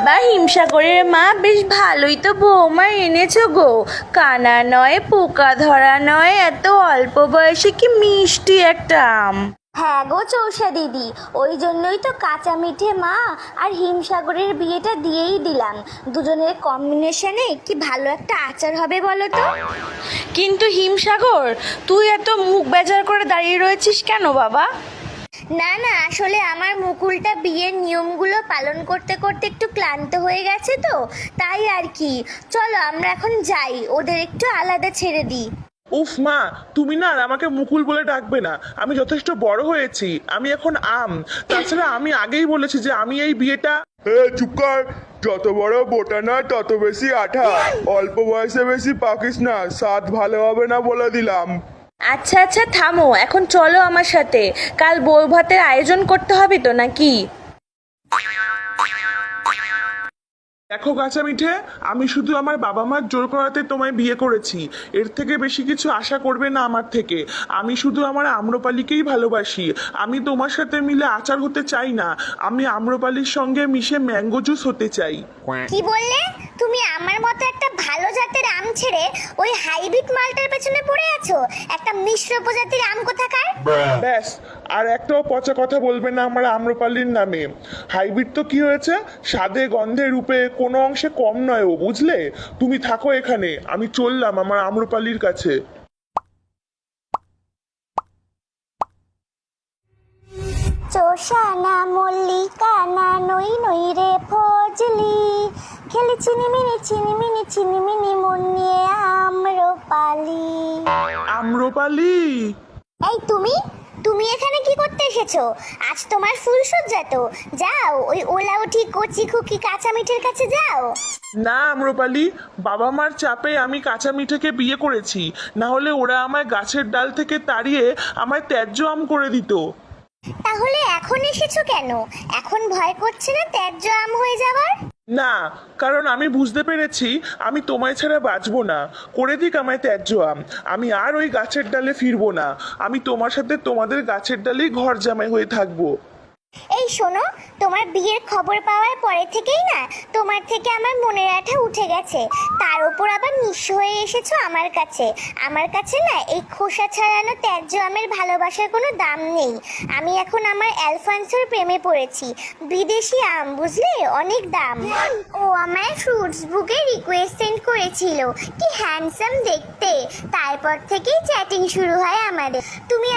বাবা, হিমসাগরের মা বেশ ভালোই তো বৌমা এনেছো গো। কানা নয়, পোকা ধরা নয়, এত অল্প বয়সে কি মিষ্টি একটা আম। হ্যাঁ গো চৌষা দিদি, ওই জন্যই তো কাঁচা মিঠে মা আর হিমসাগরের বিয়েটা দিয়েই দিলাম। দুজনের কম্বিনেশনে কি ভালো একটা আচার হবে বলো তো। কিন্তু হিমসাগর, তুই এত মুখ বেজার করে দাঁড়িয়ে রয়েছিস কেন বাবা? না না, আসলে আমার মুকুলটা বিয়ের নিয়মগুলো পালন করতে করতে একটু ক্লান্ত হয়ে গেছে তো, তাই আর কি। চলো আমরা এখন যাই, ওদের একটু আলাদা ছেড়ে দিই। উফ মা, তুমি না আর আমাকে মুকুল বলে ডাকবে না। আমি যথেষ্ট বড় হয়েছি, আমি এখন আম। তাছাড়া আমি আগেই বলেছি যে আমি এই বিয়েটা। চুপ কর। যত বড় বোটা না তত বেশি আঠা। অল্প বয়সে বেশি পাকিস না, স্বাদ ভালো হবে না বলে দিলাম। আচ্ছা আচ্ছা থামো, এখন চলো আমার সাথে। কাল বউ ভাতের আয়োজন করতে হবে তো নাকি? দেখো কাঁচা মিঠে, আমি শুধু আমার বাবা মার জোর করাতে তোমায় বিয়ে করেছি। এর থেকে বেশি কিছু আশা করবে না আমার থেকে। আমি শুধু আমার আম্রপালিকেই ভালোবাসি। আমি তোমার সাথে মিলে আচার হতে চাই না, আমি আম্রপালির সঙ্গে মিশে ম্যাঙ্গো জুস হতে চাই। কি বললে? তুমি আমার মতো একটা ভালো জাতের আম ছেড়ে ওই হাইব্রিড মালটার পেছনে পড়ে আছো? একটা মিশ্র প্রজাতির আম কোথাকার। ব্যাস, আর একটাও পচা কথা বলবে না আমার আম্রপালির নামে। হাইব্রিড তো কি হয়েছে, স্বাদে গন্ধে রূপে কোনো অংশে কম নয় ও, বুঝলে? তুমি থাকো এখানে, আমি চললাম আমার আম্রপালির কাছে। চোষানা মল্লিকা না নই নই রে ফজলি, খেলি চিনিমিনি চিনিমিনি মন নিয়ে আম্রপালি। আম্রপালি, এই তুমি তুমি এখানে কি করতে এসেছো? আজ তোমার ফুলসজ্জা তো, যাও ওই ওলা উঠি কচি খুকি কাঁচা মিঠের কাছে যাও। না আম্রপালি, বাবা মার চাপে আমি কাঁচা মিঠেকে বিয়ে করেছি, না হলে ওরা আমায় গাছের ডাল থেকে তাড়িয়ে আমায় ত্যায্য আম করে দিত। তাহলে এখন এসেছো কেন? এখন ভয় করছে না ত্যায্য আম হয়ে যাবার? না, কারণ আমি বুঝতে পেরেছি আমি তোমায় ছাড়া বাঁচবো না। করে দিক আমায় ত্যায্য আম, আমি আর ওই গাছের ডালে ফিরবো না। আমি তোমার সাথে তোমাদের গাছের ডালেই ঘর জামাই হয়ে থাকবো। এই শোনো, তোমার বিয়ের খবর পাওয়ার পরে থেকেই না তোমার থেকে আমার মনের আঠা উঠে গেছে। তার উপর আবার নিঃস্ব হয়ে এসেছো আমার কাছে। আমার কাছে না এই খোসা ছাড়ানো ত্যায্য আমের ভালোবাসার কোনো দাম নেই। আমি এখন আমার অ্যালফান্সোর প্রেমে পড়েছি। বিদেশি আম, বুঝলে, অনেক দাম। ও আমায় ফ্রুটস বুকে রিকোয়েস্ট সেন্ড করেছিল, কি হ্যান্ডসাম দেখতে। তারপর থেকেই চ্যাটিং শুরু হয় আমাদের। তুমি